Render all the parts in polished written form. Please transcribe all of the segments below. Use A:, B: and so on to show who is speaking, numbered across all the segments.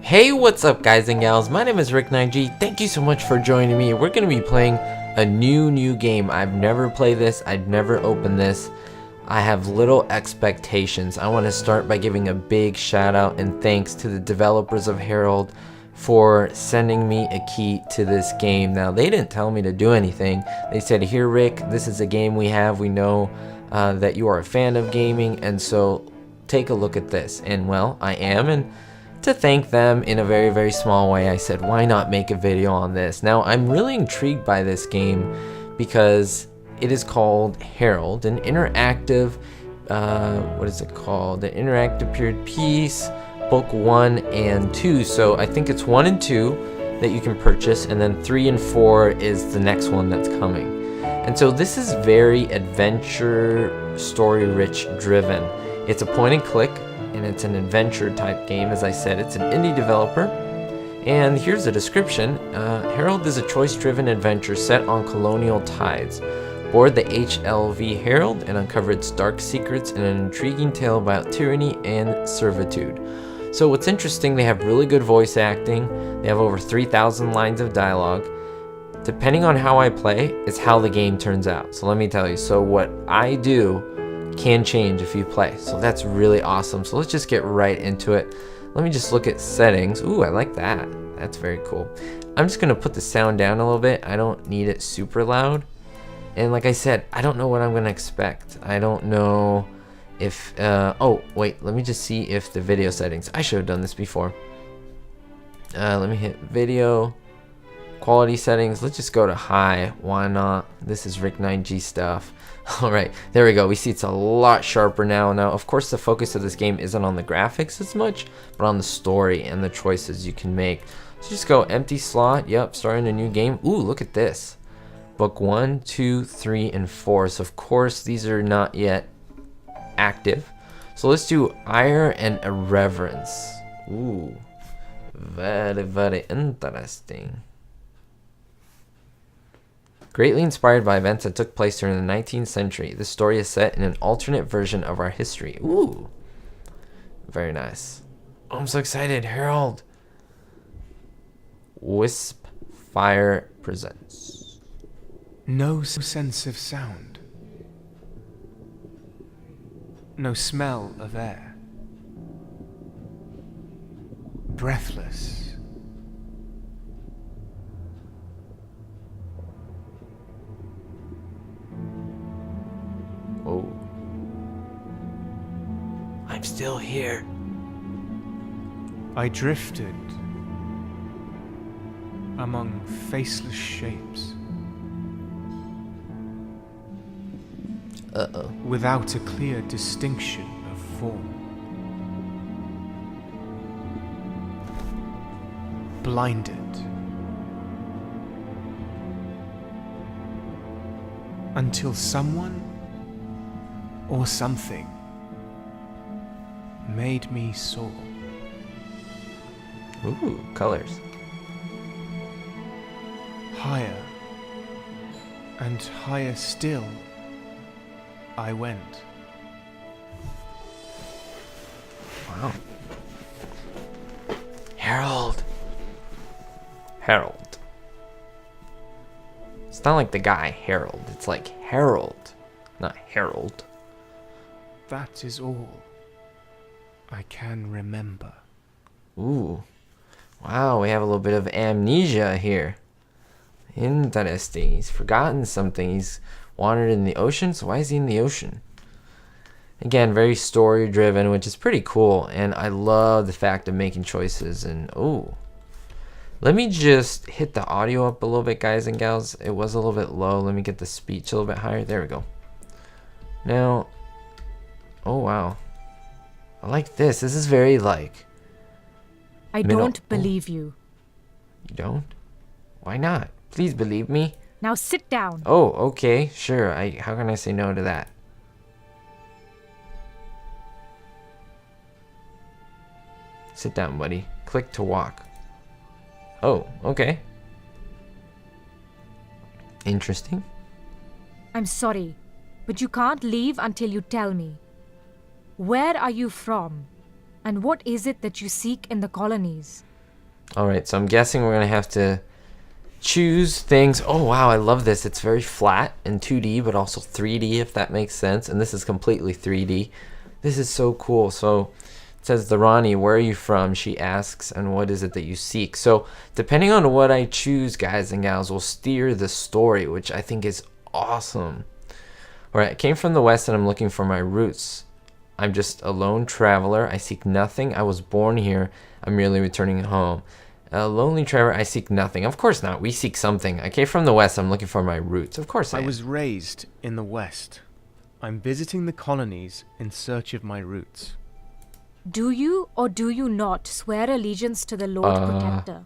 A: Hey, what's up guys and gals? My name is Ricknineg. Thank you so much for joining me. We're going to be playing a new game. I've never played this. I've never opened this. I have little expectations. I want to start by giving a big shout out and thanks to the developers of Herald for sending me a key to this game. Now, they didn't tell me to do anything. They said, here Rick, this is a game we have. We know that you are a fan of gaming, and so take a look at this. And well, I am, and to thank them in a very small way, I said, why not make a video on this? Now, I'm really intrigued by this game because it is called Herald, an interactive, what is it called? An interactive period piece, book 1 and 2. So I think it's 1 and 2 that you can purchase, and then 3 and 4 is the next one that's coming. And so this is very adventure, story-rich driven. It's a point and click, and it's an adventure type game. As I said, it's an indie developer. And here's the description. Herald is a choice-driven adventure set on colonial tides. Board the HLV Herald and uncover its dark secrets in an intriguing tale about tyranny and servitude. So what's interesting, they have really good voice acting. They have over 3,000 lines of dialogue. Depending on how I play, is how the game turns out. So let me tell you. So what I do can change if you play, so that's really awesome. So let's just get right into it. Let me just look at settings. Ooh, I like that. That's very cool. I'm just gonna put the sound down a little bit. I don't need it super loud, and like I said, I don't know what I'm gonna expect. I don't know if oh wait, let me just see if the video settings, I should have done this before. Let me hit video quality settings. Let's just go to high. Why not? This is Ricknineg stuff. Alright, there we go. We see it's a lot sharper now. Now, of course, the focus of this game isn't on the graphics as much, but on the story and the choices you can make. So just go empty slot. Yep, starting a new game. Ooh, look at this. Book 1, 2, 3, and 4. So, of course, these are not yet active. So let's do ire and irreverence. Ooh, very interesting. Greatly inspired by events that took place during the 19th century, the story is set in an alternate version of our history. Ooh, very nice. Oh, I'm so excited. Herald. Wisp Fire presents.
B: No sense of sound. No smell of air. Breathless.
A: Oh. I'm still here.
B: I drifted among faceless shapes.
A: Uh-oh.
B: Without a clear distinction of form. Blinded. Until someone or something made me soar.
A: Ooh, colors.
B: Higher and higher still I went.
A: Wow. Herald. Herald. It's not like the guy Harold. It's like Herald, not Herald.
B: That is all I can remember.
A: Ooh. Wow, we have a little bit of amnesia here. Interesting. He's forgotten something. He's wandered in the ocean, so why is he in the ocean? Again, very story driven, which is pretty cool, and I love the fact of making choices. And oh, let me just hit the audio up a little bit, guys and gals. It was a little bit low. Let me get the speech a little bit higher. There we go. Now, oh wow, I like this. This is very like
C: I don't believe you.
A: You don't? Why not? Please believe me.
C: Now sit down.
A: Oh, okay, sure. How can I say no to that? Sit down, buddy. Click to walk. Oh, okay. Interesting.
C: I'm sorry, but you can't leave until you tell me. Where are you from? And what is it that you seek in the colonies?
A: Alright, so I'm guessing we're going to have to choose things. Oh, wow, I love this. It's very flat in 2D, but also 3D, if that makes sense. And this is completely 3D. This is so cool. So it says, the Ronnie, where are you from? She asks, and what is it that you seek? So depending on what I choose, guys and gals, will steer the story, which I think is awesome. Alright, I came from the West and I'm looking for my roots. I'm just a lone traveler. I seek nothing. I was born here. I'm merely returning home. A lonely traveler. I seek nothing. Of course not. We seek something. I came from the West. I'm looking for my roots. Of course I am.
B: was raised in the West. I'm visiting the colonies in search of my roots.
C: Do you or do you not swear allegiance to the Lord Protector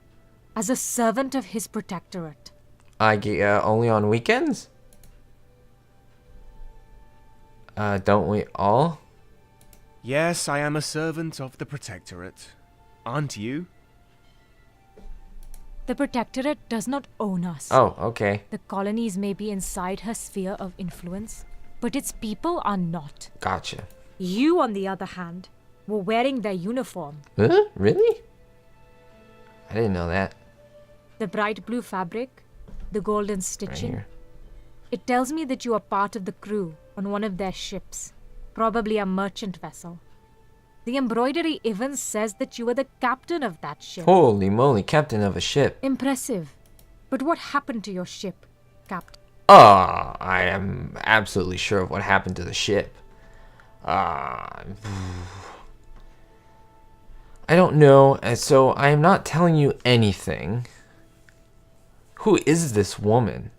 C: as a servant of his protectorate?
A: I get only on weekends? Don't we all?
B: Yes, I am a servant of the Protectorate. Aren't you?
C: The Protectorate does not own us.
A: Oh, okay.
C: The colonies may be inside her sphere of influence, but its people are not.
A: Gotcha.
C: You, on the other hand, were wearing their uniform.
A: Huh? Really? I didn't know that.
C: The bright blue fabric, the golden
A: Right
C: stitching.
A: here.
C: It tells me that you are part of the crew on one of their ships, probably a merchant vessel. The embroidery even says that you are the captain of that ship.
A: Holy moly, captain of a ship.
C: Impressive. But what happened to your ship, Captain?
A: Oh, I am absolutely sure of what happened to the ship. I don't know, and so I am not telling you anything. Who is this woman?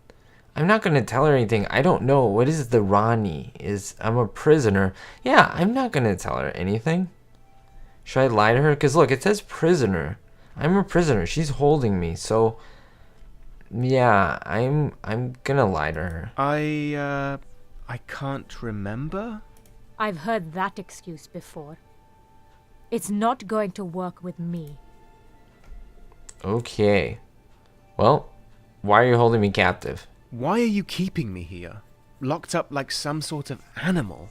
A: I'm not going to tell her anything. I don't know. What is the Ronnie? I'm a prisoner. Yeah, I'm not going to tell her anything. Should I lie to her? Because look, it says prisoner. I'm a prisoner. She's holding me. So, yeah, I'm going to lie to her.
B: I can't remember?
C: I've heard that excuse before. It's not going to work with me.
A: Okay. Well, why are you holding me captive?
B: Why are you keeping me here? Locked up like some sort of animal?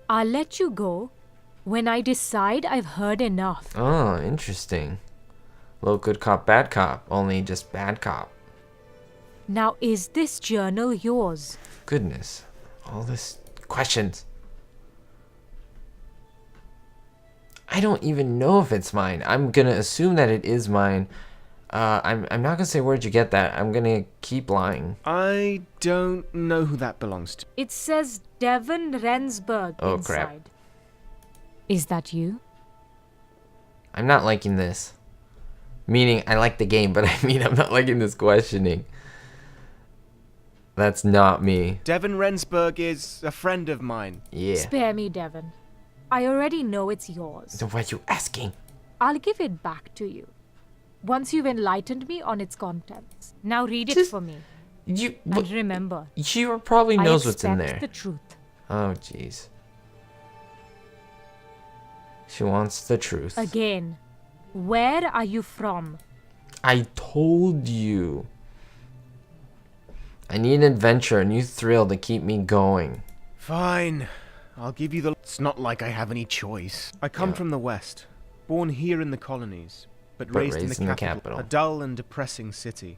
C: I'll let you go when I decide I've heard enough.
A: Oh, interesting. Little good cop, bad cop. Only just bad cop.
C: Now, is this journal yours?
A: Goodness. All this questions. I don't even know if it's mine. I'm gonna assume that it is mine. I'm not gonna say where'd you get that. I'm gonna keep lying.
B: I don't know who that belongs to.
C: It says Devon Rensburg
A: Oh,
C: inside.
A: crap.
C: Is that you?
A: I'm not liking this. Meaning, I like the game, but I mean, I'm not liking this questioning. That's not me.
B: Devon Rensburg is a friend of mine.
A: Yeah.
C: Spare me, Devon. I already know it's yours.
A: So why are you asking?
C: I'll give it back to you once you've enlightened me on its contents. Now read it
A: Just-
C: for me.
A: You.
C: And remember,
A: She probably knows
C: I
A: what's in
C: expect
A: there.
C: the truth.
A: Oh, jeez. She wants the truth.
C: Again, where are you from?
A: I told you. I need an adventure, a new thrill to keep me going.
B: Fine. I'll give you the... It's not like I have any choice. I come
A: Yeah.
B: from the West. Born here in the colonies, but
A: But
B: raised in the capital. A dull and depressing city,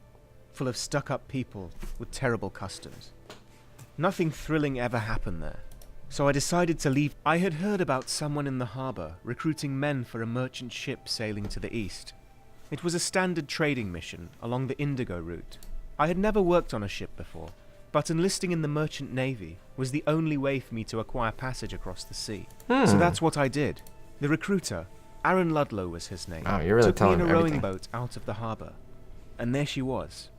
B: full of stuck-up people with terrible customs. Nothing thrilling ever happened there. So I decided to leave. I had heard about someone in the harbour recruiting men for a merchant ship sailing to the east. It was a standard trading mission along the Indigo route. I had never worked on a ship before, but enlisting in the merchant navy was the only way for me to acquire passage across the sea. So that's what I did. The recruiter, Aaron Ludlow was his name,
A: Oh, you're really
B: took me
A: telling
B: in a rowing
A: everything.
B: boat out of the harbour. And there she was.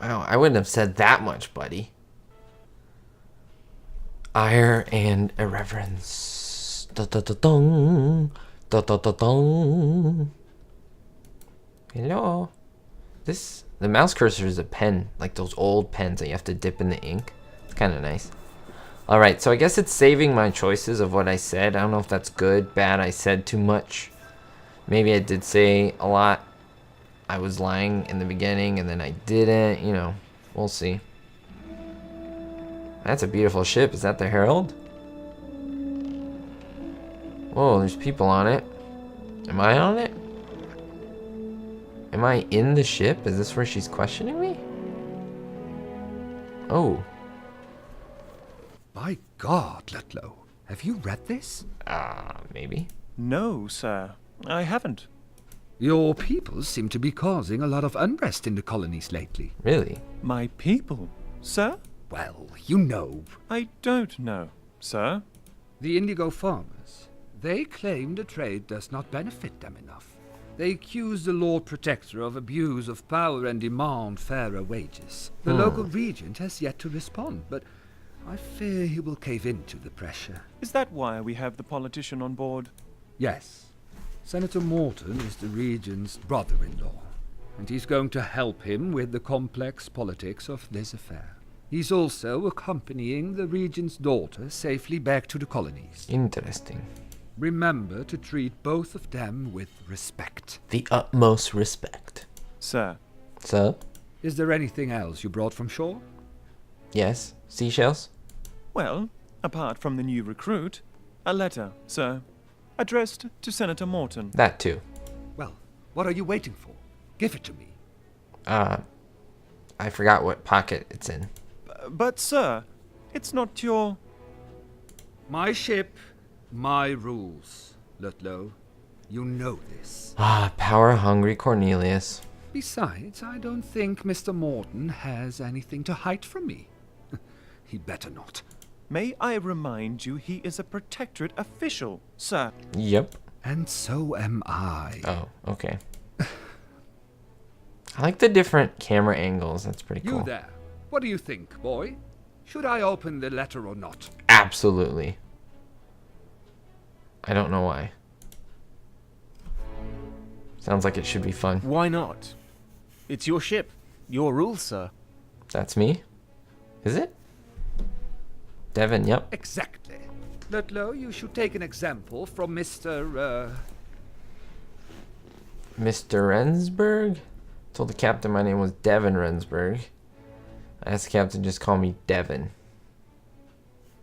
A: Wow, I wouldn't have said that much, buddy. Ire and irreverence. Da-da-da-dong. Da-da-da-dong. Hello. The mouse cursor is a pen, like those old pens that you have to dip in the ink. It's kind of nice. Alright, so I guess it's saving my choices of what I said. I don't know if that's good, bad, I said too much. Maybe I did say a lot. I was lying in the beginning and then I didn't, you know, we'll see. That's a beautiful ship. Is that the Herald? Whoa, there's people on it. Am I on it? Am I in the ship? Is this where she's questioning me? Oh.
D: By God, Ludlow, have you read this?
A: Maybe.
E: No, sir, I haven't.
D: Your people seem to be causing a lot of unrest in the colonies lately.
A: Really?
E: My people, sir?
D: Well, you know.
E: I don't know, sir.
D: The indigo farmers. They claim the trade does not benefit them enough. They accuse the Lord Protector of abuse of power and demand fairer wages. The local regent has yet to respond, but I fear he will cave into the pressure.
E: Is that why we have the politician on board?
D: Yes. Senator Morton is the regent's brother-in-law, and he's going to help him with the complex politics of this affair. He's also accompanying the regent's daughter safely back to the colonies.
A: Interesting.
D: Remember to treat both of them with respect.
A: The utmost respect.
E: Sir,
A: So?
D: Is there anything else you brought from shore?
A: Yes. Seashells?
E: well, apart from the new recruit, a letter, sir, addressed to Senator Morton.
A: That too.
D: Well, what are you waiting for? Give it to me.
A: I forgot what pocket it's in.
E: But, sir, it's not your...
D: My ship, my rules, Ludlow. You know this.
A: Power-hungry Cornelius.
D: Besides, I don't think Mr. Morton has anything to hide from me. He better not.
E: May I remind you he is a protectorate official, sir.
A: Yep.
D: And so am I.
A: Oh, okay. I like the different camera angles. That's pretty cool.
D: You there. What do you think, boy? Should I open the letter or not?
A: Absolutely. I don't know why. Sounds like it should be fun.
B: Why not? It's your ship. Your rules, sir.
A: That's me? Is it? Devin, yep.
D: Exactly. Ludlow, you should take an example from Mr.
A: Mr. Rensburg? Told the captain my name was Devin Rensburg. I asked the captain to just call me Devin.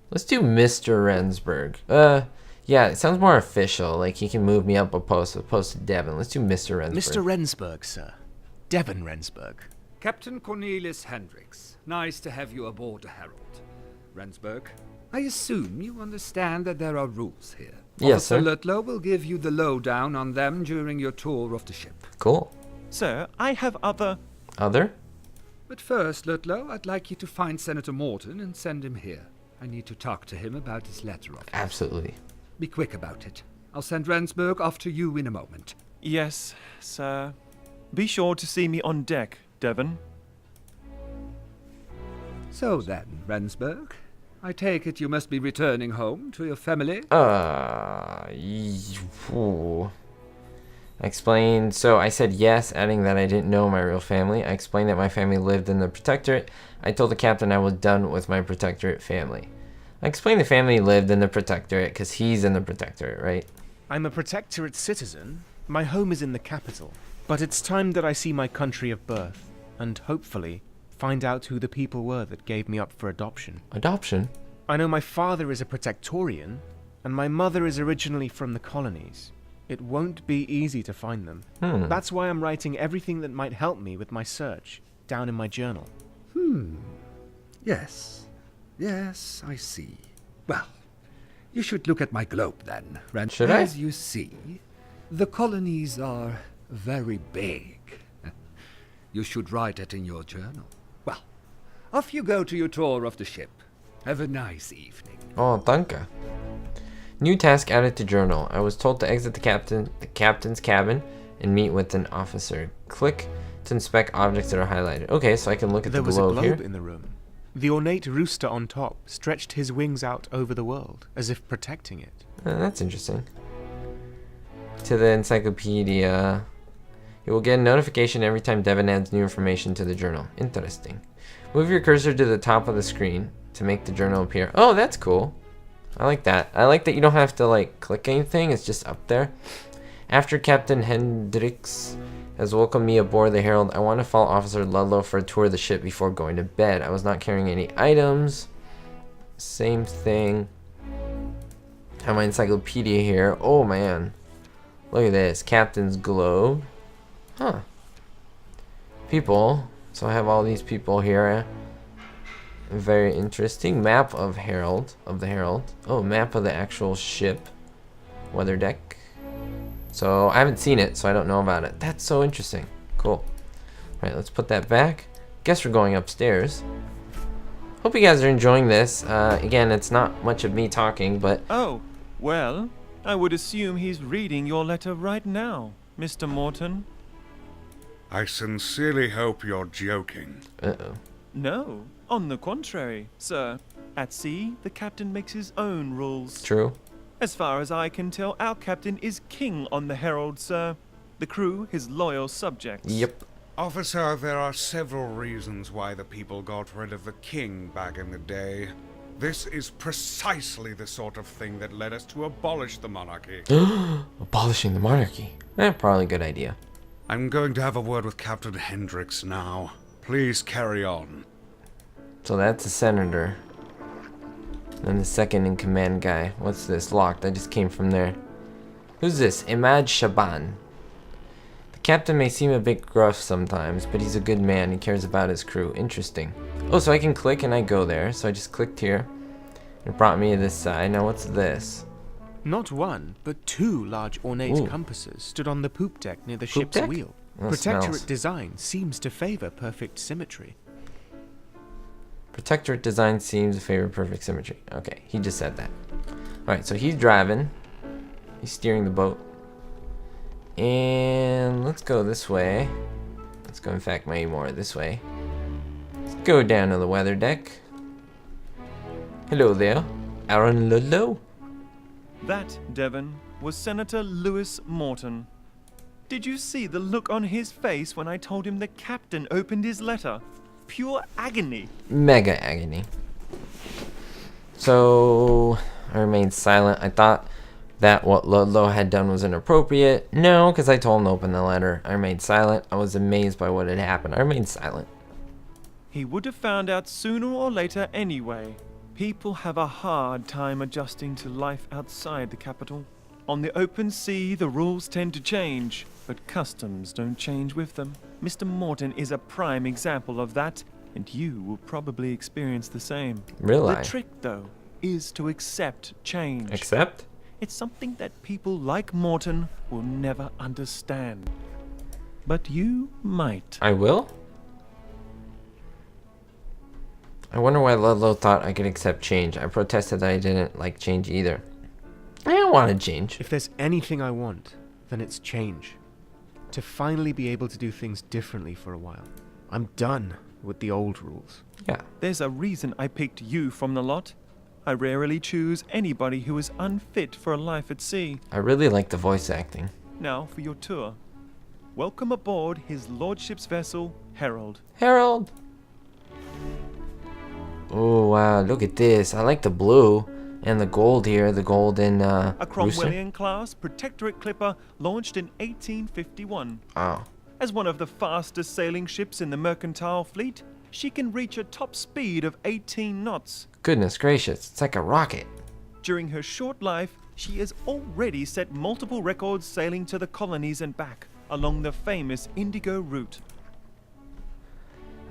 A: Let's do Mr. Rensburg. Yeah, it sounds more official. Like he can move me up a post as opposed to Devin. Let's do Mr. Rensburg.
B: Mr. Rensburg, sir. Devon Rensburg.
D: Captain Cornelius Hendricks. Nice to have you aboard the Herald. Rensburg, I assume you understand that there are rules here.
A: Yes,
D: Officer
A: sir.
D: Ludlow will give you the lowdown on them during your tour of the ship.
A: Cool.
E: Sir, I have other...
A: Other?
D: But first, Ludlow, I'd like you to find Senator Morton and send him here. I need to talk to him about his letter of...
A: Absolutely.
D: Be quick about it. I'll send Rensburg off to you in a moment.
E: Yes, sir. Be sure to see me on deck, Devon.
D: So then, Rensburg, I take it you must be returning home to your family?
A: Ooh. I explained, so I said yes, adding that I didn't know my real family. I explained that my family lived in the Protectorate. I told the captain I was done with my Protectorate family. I explained the family lived in the Protectorate because he's in the Protectorate, right?
B: I'm a Protectorate citizen. My home is in the capital. But it's time that I see my country of birth, and hopefully find out who the people were that gave me up for adoption.
A: Adoption?
B: I know my father is a Protectorian, and my mother is originally from the colonies. It won't be easy to find them. That's why I'm writing everything that might help me with my search down in my journal.
D: Yes. Yes, I see. Well, you should look at my globe then, Rensburg.
A: Should I?
D: As you see, the colonies are very big. You should write it in your journal. Well, off you go to your tour of the ship. Have a nice evening.
A: Oh, danke. New task added to journal. I was told to exit the captain's cabin and meet with an officer. Click to inspect objects that are highlighted. Okay, so I can look at
B: There
A: the
B: was a
A: globe
B: globe
A: here.
B: in the room. The ornate rooster on top stretched his wings out over the world, as if protecting it.
A: That's interesting. To the encyclopedia. You will get a notification every time Devin adds new information to the journal. Interesting. Move your cursor to the top of the screen to make the journal appear. Oh, that's cool. I like that. I like that you don't have to like click anything. It's just up there. After Captain Hendricks has welcomed me aboard the Herald, I want to follow Officer Ludlow for a tour of the ship before going to bed. I was not carrying any items. Same thing. Have my encyclopedia here. Oh man. Look at this. Captain's globe. Huh. People. So I have all these people here. Very interesting. Map of Herald. Of the Herald. Oh, map of the actual ship. Weather deck. So I haven't seen it, so I don't know about it. That's so interesting. Cool. Alright, let's put that back. Guess we're going upstairs. Hope you guys are enjoying this. Again, it's not much of me talking, but...
E: Oh, well, I would assume he's reading your letter right now, Mr. Morton.
F: I sincerely hope you're joking.
A: Uh-oh.
E: No, on the contrary, sir. At sea, the captain makes his own rules.
A: True.
E: As far as I can tell, our captain is king on the Herald, sir. The crew, his loyal subjects.
A: Yep.
F: Officer, there are several reasons why the people got rid of the king back in the day. This is precisely the sort of thing that led us to abolish the monarchy.
A: Abolishing the monarchy. Probably a good idea.
F: I'm going to have a word with Captain Hendricks now. Please carry on.
A: So that's the senator. And the second in command guy. What's this? Locked. I just came from there. Who's this? Imad Shaban. The captain may seem a bit gruff sometimes, but he's a good man. He cares about his crew. Interesting. Oh, so I can click and I go there. So I just clicked here. It brought me to this side. Now what's this?
B: Not one, but two large ornate
A: Ooh.
B: compasses stood on the poop deck near the
A: Poop
B: ship's
A: deck?
B: wheel.
A: Oh,
B: Protectorate
A: smells.
B: design seems to favor perfect symmetry.
A: Protectorate design seems to favor perfect symmetry. Okay, he just said that. Alright, so he's driving. He's steering the boat. And let's go this way. Let's go, in fact, maybe more this way. Let's go down to the weather deck. Hello there, Aaron Ludlow.
E: That, Devon, was Senator Lewis Morton. Did you see the look on his face when I told him the captain opened his letter? Pure agony.
A: Mega agony. So, I remained silent. I thought that what Ludlow had done was inappropriate. No, because I told him to open the letter. I remained silent. I was amazed by what had happened. I remained silent.
E: He would have found out sooner or later anyway. People have a hard time adjusting to life outside the capital. On the open sea, the rules tend to change, but customs don't change with them. Mr. Morton is a prime example of that, and you will probably experience the same.
A: Really?
E: The trick, though, is to accept change.
A: Accept?
E: It's something that people like Morton will never understand. But you might.
A: I will? I wonder why Ludlow thought I could accept change. I protested that I didn't like change either. I don't want to change.
B: If there's anything I want, then it's change. To finally be able to do things differently for a while. I'm done with the old rules.
A: Yeah.
E: There's a reason I picked you from the lot. I rarely choose anybody who is unfit for a life at sea.
A: I really like the voice acting.
E: Now for your tour. Welcome aboard His Lordship's vessel, Herald.
A: Harold! Oh, wow. Look at this. I like the blue and the gold here. The gold in
E: A
A: Rooster.
E: Cromwellian-class Protectorate clipper launched in 1851.
A: Oh.
E: As one of the fastest sailing ships in the mercantile fleet, she can reach a top speed of 18 knots.
A: Goodness gracious. It's like a rocket.
E: During her short life, she has already set multiple records sailing to the colonies and back along the famous Indigo route.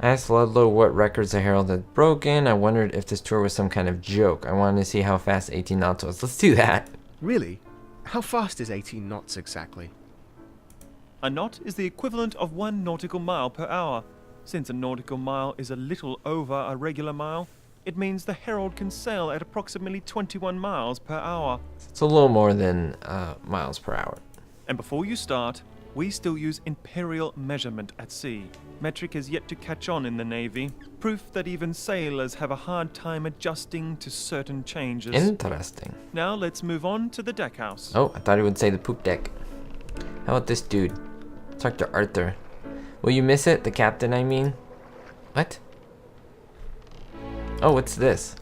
A: I asked Ludlow what records the Herald had broken. I wondered if this tour was some kind of joke. I wanted to see how fast 18 knots was. Let's do that.
B: Really? How fast is 18 knots exactly?
E: A knot is the equivalent of 1 nautical mile per hour. Since a nautical mile is a little over a regular mile, it means the Herald can sail at approximately 21 miles per hour.
A: It's a little more than miles per hour.
E: And before you start, we still use imperial measurement at sea. Metric has yet to catch on in the Navy. Proof that even sailors have a hard time adjusting to certain changes.
A: Interesting.
E: Now let's move on to the deckhouse.
A: Oh, I thought he would say the poop deck. How about this dude? Talk to Arthur. Will you miss it? The captain, I mean. What? Oh, what's this?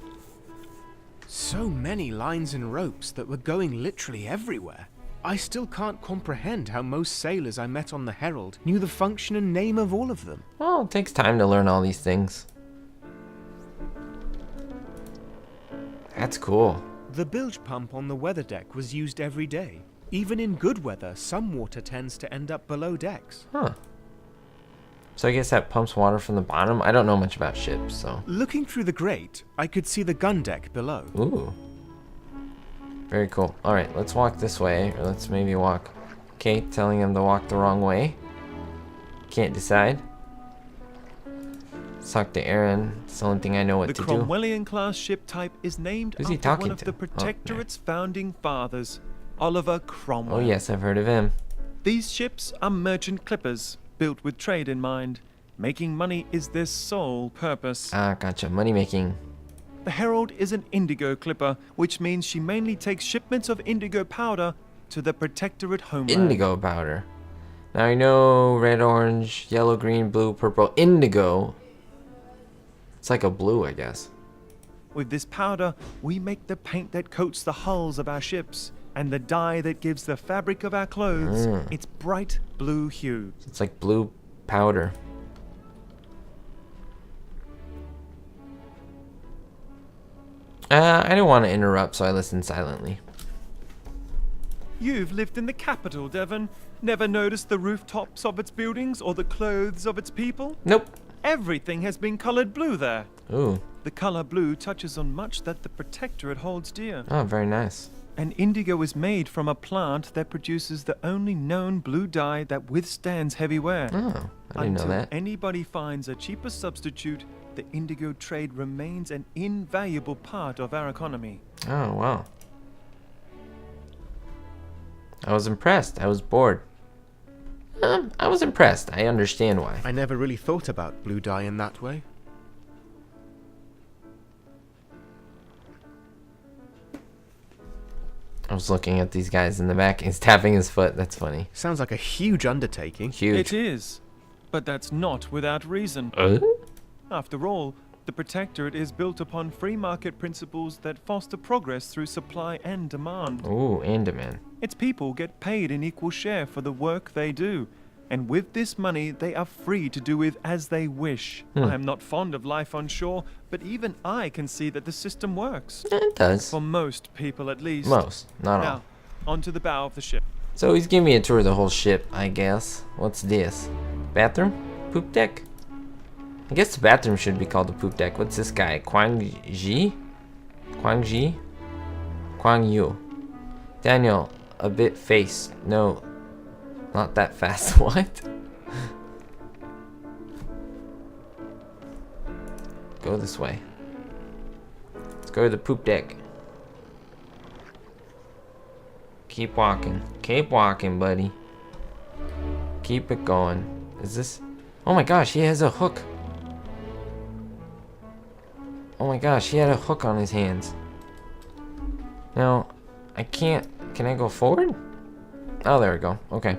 B: So many lines and ropes that were going literally everywhere. I still can't comprehend how most sailors I met on the Herald knew the function and name of all of them.
A: Well, it takes time to learn all these things. That's cool.
B: The bilge pump on the weather deck was used every day. Even in good weather, some water tends to end up below decks.
A: Huh. So I guess that pumps water from the bottom? I don't know much about ships, so...
B: Looking through the grate, I could see the gun deck below.
A: Ooh. Very cool. Alright, let's walk this way, or let's maybe walk... Okay, telling him to walk the wrong way. Can't decide. Let's talk to Aaron. It's the only thing I know what
E: The
A: to do.
E: Cromwellian class ship type is named
A: Who's he
E: after
A: talking
E: one of
A: to?
E: the Protectorate's founding fathers, Oliver Cromwell.
A: Oh yes, I've heard of him.
E: These ships are merchant clippers, built with trade in mind. Making money is their sole purpose.
A: Ah, gotcha. Money making.
E: The Herald is an indigo clipper, which means she mainly takes shipments of indigo powder to the Protectorate homeland.
A: Indigo powder. Now I know red, orange, yellow, green, blue, purple. Indigo. It's like a blue, I guess.
E: With this powder, we make the paint that coats the hulls of our ships, and the dye that gives the fabric of our clothes its bright blue hue.
A: It's like blue powder. I didn't want to interrupt, so I listened silently.
E: You've lived in the capital, Devon. Never noticed the rooftops of its buildings or the clothes of its people?
A: Nope.
E: Everything has been colored blue there.
A: Ooh.
E: The color blue touches on much that the Protectorate holds dear.
A: Oh, very nice.
E: And indigo is made from a plant that produces the only known blue dye that withstands heavy wear.
A: Oh, I didn't know
E: Until
A: that.
E: anybody finds a cheaper substitute, the indigo trade remains an invaluable part of our economy.
A: Oh, wow. I was impressed. I was bored. I was impressed. I understand why.
B: I never really thought about blue dye in that way.
A: I was looking at these guys in the back. He's tapping his foot. That's funny.
B: Sounds like a huge undertaking.
A: Huge.
E: It is, but that's not without reason. After all, the Protectorate is built upon free market principles that foster progress through supply and demand.
A: Ooh, and demand.
E: Its people get paid an equal share for the work they do, and with this money they are free to do with as they wish. I am not fond of life on shore, but even I can see that the system works.
A: It does.
E: For most people at least.
A: Most, not all.
E: Now, onto the bow of the ship.
A: So he's giving me a tour of the whole ship, I guess. What's this? Bathroom? Poop deck? I guess the bathroom should be called the poop deck. What's this guy? Kwang Ji? Kwang Yu. Daniel, a bit faced. No, not that fast. What? Go this way. Let's go to the poop deck. Keep walking. Keep walking, buddy. Keep it going. Is this... Oh my gosh, he has a hook. Oh my gosh, he had a hook on his hands. Now, I can't... Can I go forward? Oh, there we go. Okay.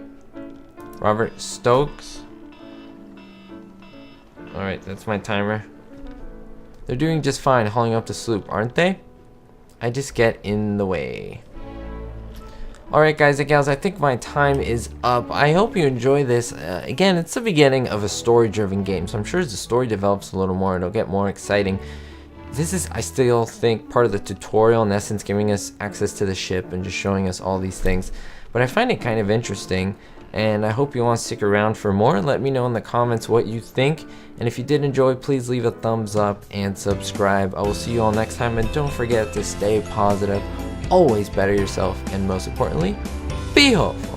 A: Robert Stokes. Alright, that's my timer. They're doing just fine hauling up the sloop, aren't they? I just get in the way. Alright guys and gals, I think my time is up. I hope you enjoy this. Again, it's the beginning of a story-driven game, so I'm sure as the story develops a little more, it'll get more exciting. This is, I still think, part of the tutorial, in essence, giving us access to the ship and just showing us all these things. But I find it kind of interesting, and I hope you want to stick around for more. Let me know in the comments what you think, and if you did enjoy, please leave a thumbs up and subscribe. I will see you all next time, and don't forget to stay positive, always better yourself, and most importantly, be hopeful.